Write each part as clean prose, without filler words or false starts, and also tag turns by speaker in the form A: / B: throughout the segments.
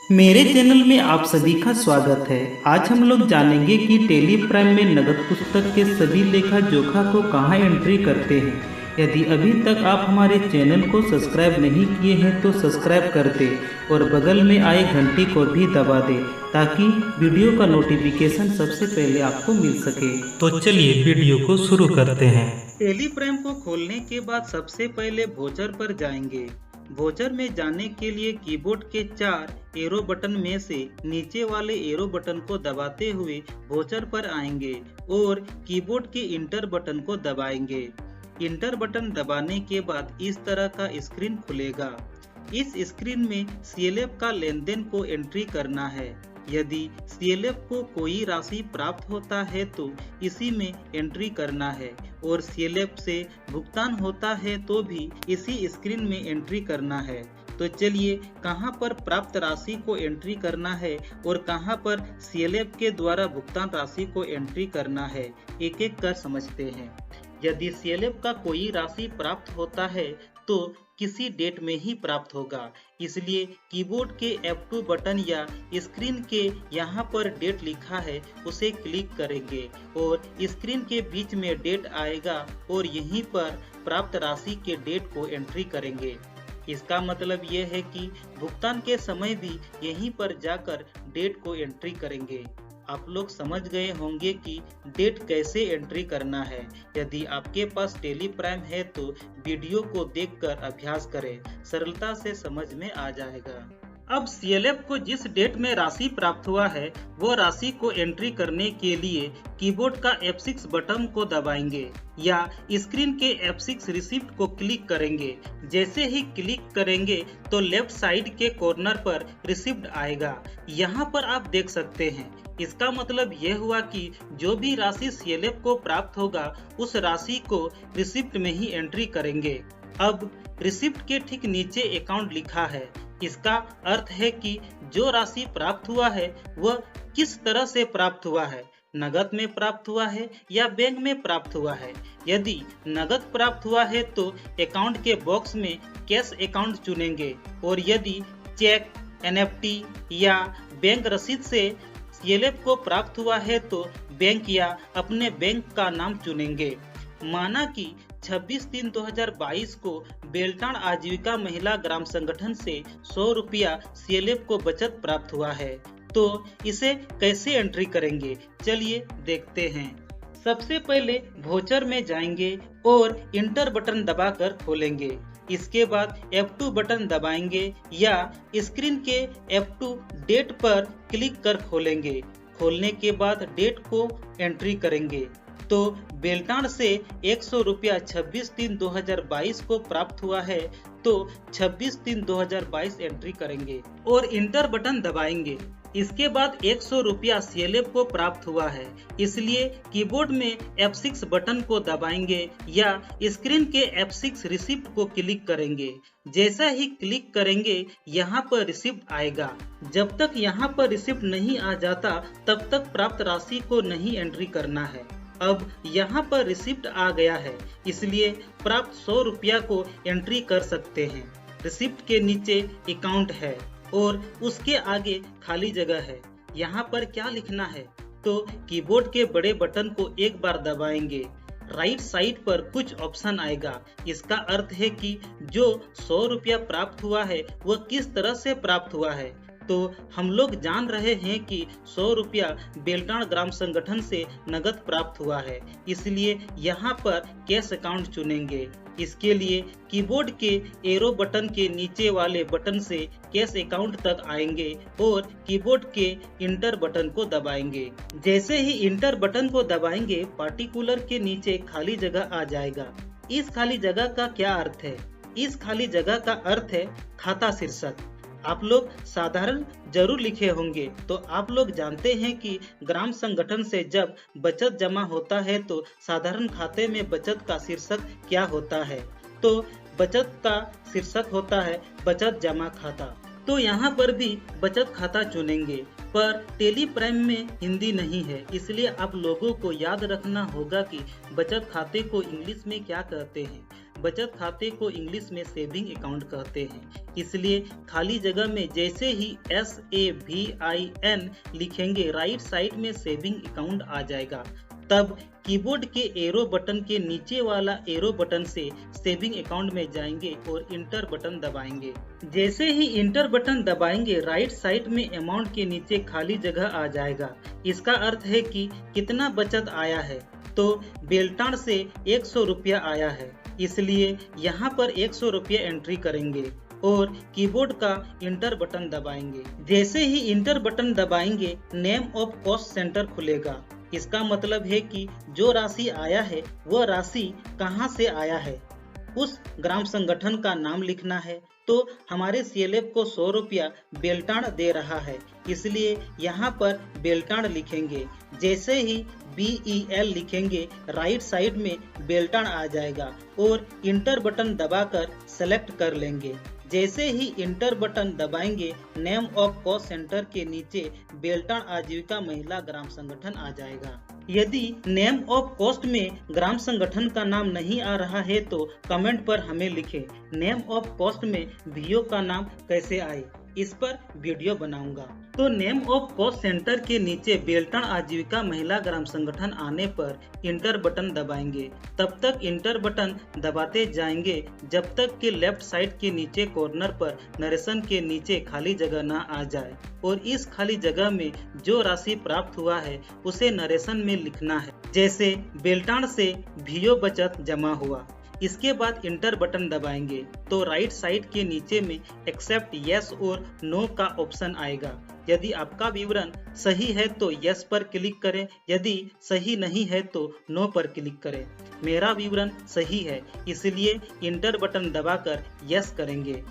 A: मेरे चैनल में आप सभी का स्वागत है। आज हम लोग जानेंगे कि टेली प्राइम में नगद पुस्तक के सभी लेखा जोखा को कहाँ एंट्री करते हैं। यदि अभी तक आप हमारे चैनल को सब्सक्राइब नहीं किए हैं तो सब्सक्राइब कर दें और बगल में आए घंटी को भी दबा दें ताकि वीडियो का नोटिफिकेशन सबसे पहले आपको मिल सके। तो चलिए वीडियो को शुरू करते हैं। टेली प्राइम को खोलने के बाद सबसे पहले वोचर पर जाएंगे। वोचर में जाने के लिए कीबोर्ड के 4 एरो बटन में से नीचे वाले एरो बटन को दबाते हुए वोचर पर आएंगे और कीबोर्ड के इंटर बटन को दबाएंगे। इंटर बटन दबाने के बाद इस तरह का स्क्रीन खुलेगा। इस स्क्रीन में सीएलएफ का लेन देन को एंट्री करना है। यदि सीएलएफ को कोई राशि प्राप्त होता है तो इसी में एंट्री करना है और सीएलएफ से भुगतान होता है तो भी इसी स्क्रीन में एंट्री करना है। तो चलिए कहां पर प्राप्त राशि को एंट्री करना है और कहां पर सीएलएफ के द्वारा भुगतान राशि को एंट्री करना है, एक एक कर समझते हैं। यदि सीएलएफ का कोई राशि प्राप्त होता है तो किसी डेट में ही प्राप्त होगा, इसलिए कीबोर्ड के F2 बटन या स्क्रीन के यहाँ पर डेट लिखा है उसे क्लिक करेंगे और स्क्रीन के बीच में डेट आएगा और यहीं पर प्राप्त राशि के डेट को एंट्री करेंगे। इसका मतलब यह है कि भुगतान के समय भी यहीं पर जाकर डेट को एंट्री करेंगे। आप लोग समझ गए होंगे कि डेट कैसे एंट्री करना है। यदि आपके पास टेली प्राइम है तो वीडियो को देखकर अभ्यास करें, सरलता से समझ में आ जाएगा। अब सीएलएफ को जिस डेट में राशि प्राप्त हुआ है वो राशि को एंट्री करने के लिए कीबोर्ड का F6 बटन को दबाएंगे या स्क्रीन के F6 रिसिप्ट को क्लिक करेंगे। जैसे ही क्लिक करेंगे तो लेफ्ट साइड के कॉर्नर पर रिसिप्ट आएगा। यहाँ पर आप देख सकते हैं। इसका मतलब यह हुआ कि जो भी राशि सीएलएफ को प्राप्त होगा उस राशि को रिसिप्ट में ही एंट्री करेंगे। अब रिसिप्ट के ठीक नीचे अकाउंट लिखा है। इसका अर्थ है कि जो राशि प्राप्त हुआ है वह किस तरह से प्राप्त हुआ है, नगद में प्राप्त हुआ है या बैंक में प्राप्त हुआ है। यदि नगद प्राप्त हुआ है तो अकाउंट के बॉक्स में कैश अकाउंट चुनेंगे और यदि चेक, एनएफटी या बैंक रसीद से सीएलएफ को प्राप्त हुआ है तो बैंक या अपने बैंक का नाम चुनेंगे। माना कि 26/3/2022 को बेलटान आजीविका महिला ग्राम संगठन से 100 रुपया सीएलएफ को बचत प्राप्त हुआ है, तो इसे कैसे एंट्री करेंगे, चलिए देखते हैं। सबसे पहले वोचर में जाएंगे और इंटर बटन दबाकर खोलेंगे। इसके बाद F2 बटन दबाएंगे या स्क्रीन के F2 डेट पर क्लिक कर खोलेंगे। खोलने के बाद डेट को एंट्री करेंगे तो बेलटान से 100 रुपया 26/3/2022 को प्राप्त हुआ है तो 26/3/2022 एंट्री करेंगे और इंटर बटन दबाएंगे। इसके बाद 100 रुपया सीएलएफ को प्राप्त हुआ है, इसलिए कीबोर्ड में F6 बटन को दबाएंगे या स्क्रीन के F6 रिसिप्ट को क्लिक करेंगे। जैसा ही क्लिक करेंगे यहाँ पर रिसिप्ट आएगा। जब तक यहाँ पर रिसिप्ट नहीं आ जाता तब तक प्राप्त राशि को नहीं एंट्री करना है। अब यहाँ पर रिसिप्ट आ गया है, इसलिए प्राप्त 100 रुपया को एंट्री कर सकते हैं। रिसिप्ट के नीचे अकाउंट है और उसके आगे खाली जगह है। यहाँ पर क्या लिखना है तो कीबोर्ड के बड़े बटन को एक बार दबाएंगे। राइट साइड पर कुछ ऑप्शन आएगा। इसका अर्थ है कि जो 100 रुपया प्राप्त हुआ है वह किस तरह से प्राप्त हुआ है। तो हम लोग जान रहे हैं कि 100 रुपया बेलटान ग्राम संगठन से नगद प्राप्त हुआ है, इसलिए यहाँ पर कैश अकाउंट चुनेंगे। इसके लिए कीबोर्ड के एरो बटन के नीचे वाले बटन से कैश अकाउंट तक आएंगे और कीबोर्ड के इंटर बटन को दबाएंगे। जैसे ही इंटर बटन को दबाएंगे पार्टिकुलर के नीचे खाली जगह आ जाएगा। इस खाली जगह का क्या अर्थ है? इस खाली जगह का अर्थ है खाता शीर्षक। आप लोग साधारण जरूर लिखे होंगे, तो आप लोग जानते हैं कि ग्राम संगठन से जब बचत जमा होता है तो साधारण खाते में बचत का शीर्षक क्या होता है, तो बचत का शीर्षक होता है बचत जमा खाता। तो यहाँ पर भी बचत खाता चुनेंगे, पर टेली प्राइम में हिंदी नहीं है, इसलिए आप लोगों को याद रखना होगा कि बचत खाते को इंग्लिश में क्या कहते हैं। बचत खाते को इंग्लिश में सेविंग अकाउंट कहते हैं। इसलिए खाली जगह में जैसे ही SAVIN लिखेंगे राइट साइड में सेविंग अकाउंट आ जाएगा। तब कीबोर्ड के एरो बटन के नीचे वाला एरो बटन से सेविंग अकाउंट में जाएंगे और इंटर बटन दबाएंगे। जैसे ही इंटर बटन दबाएंगे राइट साइड में अमाउंट के नीचे खाली जगह आ जाएगा। इसका अर्थ है कि कितना बचत आया है, तो बेलटाण से 100 रुपया आया है, इसलिए यहाँ पर 100 रुपया एंट्री करेंगे और कीबोर्ड का इंटर बटन दबाएंगे। जैसे ही इंटर बटन दबाएंगे नेम ऑफ कॉस्ट सेंटर खुलेगा। इसका मतलब है कि जो राशि आया है वह राशि कहाँ से आया है, उस ग्राम संगठन का नाम लिखना है। तो हमारे CLF को 100 रुपया बेलटाण दे रहा है, इसलिए यहाँ पर बेलटाण लिखेंगे। जैसे ही BEL लिखेंगे राइट साइड में बेलटाण आ जाएगा और इंटर बटन दबाकर सेलेक्ट कर लेंगे। जैसे ही इंटर बटन दबाएंगे नेम ऑफ कॉस्ट सेंटर के नीचे बेलटाण आजीविका महिला ग्राम संगठन आ जाएगा। यदि नेम ऑफ कॉस्ट में ग्राम संगठन का नाम नहीं आ रहा है तो कमेंट पर हमें लिखें। नेम ऑफ कॉस्ट में VO का नाम कैसे आए, इस पर वीडियो बनाऊंगा। तो नेम ऑफ कॉस्ट सेंटर के नीचे बेलटाण आजीविका महिला ग्राम संगठन आने पर इंटर बटन दबाएंगे। तब तक इंटर बटन दबाते जाएंगे जब तक कि लेफ्ट साइड के नीचे कॉर्नर पर नरेशन के नीचे खाली जगह ना आ जाए और इस खाली जगह में जो राशि प्राप्त हुआ है उसे नरेशन में लिखना है। जैसे बेलटाण से VO बचत जमा हुआ। इसके बाद इंटर बटन दबाएंगे तो राइट साइड के नीचे में एक्सेप्ट यस और नो का ऑप्शन आएगा। यदि आपका विवरण सही है तो यस पर क्लिक करें, यदि सही नहीं है तो नो पर क्लिक करें। मेरा विवरण सही है इसलिए इंटर बटन दबाकर यस करेंगे।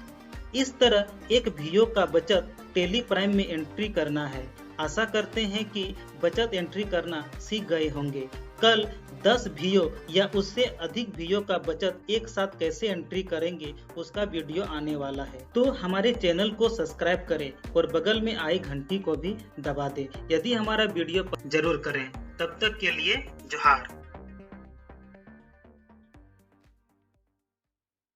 A: इस तरह एक VO का बचत टेली प्राइम में एंट्री करना है। आशा करते हैं कि बचत एंट्री करना सीख गए होंगे। कल 10 VO या उससे अधिक VO का बचत एक साथ कैसे एंट्री करेंगे उसका वीडियो आने वाला है। तो हमारे चैनल को सब्सक्राइब करें और बगल में आई घंटी को भी दबा दें। यदि हमारा वीडियो जरूर करें। तब तक के लिए जोहार।